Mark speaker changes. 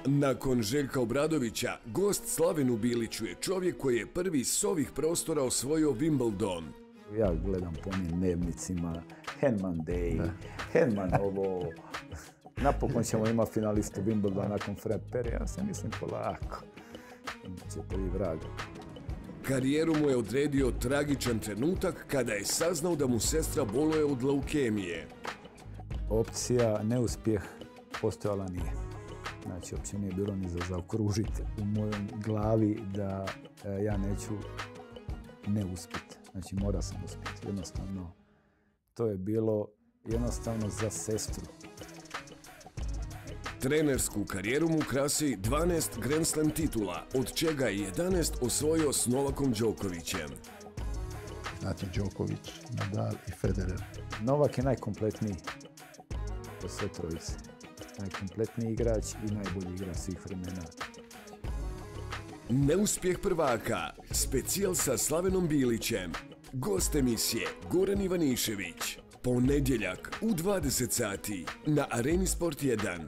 Speaker 1: Nakon Željka Obradovića, gost Slavenu Biliću je čovjek koji je prvi s ovih prostora osvojio Wimbledon.
Speaker 2: Ja gledam po onim dnevnicima, Henman Day, Henman ovo. Napokon ćemo imati finalistu Wimbledona nakon Fred Perry, ja se mislim polako. Će prvi vrag.
Speaker 1: Karijeru mu je odredio tragičan trenutak kada je saznao da mu sestra boluje od leukemije.
Speaker 2: Opcija neuspjeh postojala nije. Znači, uopće nije bilo ni za zaokružiti u mojoj glavi da ja neću ne uspjeti. Znači, mora sam uspjeti. Jednostavno, to je bilo jednostavno za sestru.
Speaker 1: Trenersku karijeru mu krasi 12 Grand Slam titula, od čega je 11 osvojio s Novakom Đokovićem.
Speaker 3: Znate, Đoković, Nadal i Federer.
Speaker 2: Novak je najkompletniji od sve trojice. Najkompletniji igrač i najbolji igrač svih vremena.
Speaker 1: Neuspjeh prvaka, specijal sa Slavenom Bilićem. Gost emisije Goran Ivanišević. Ponedjeljak u 20 sati na Areni Sport 1.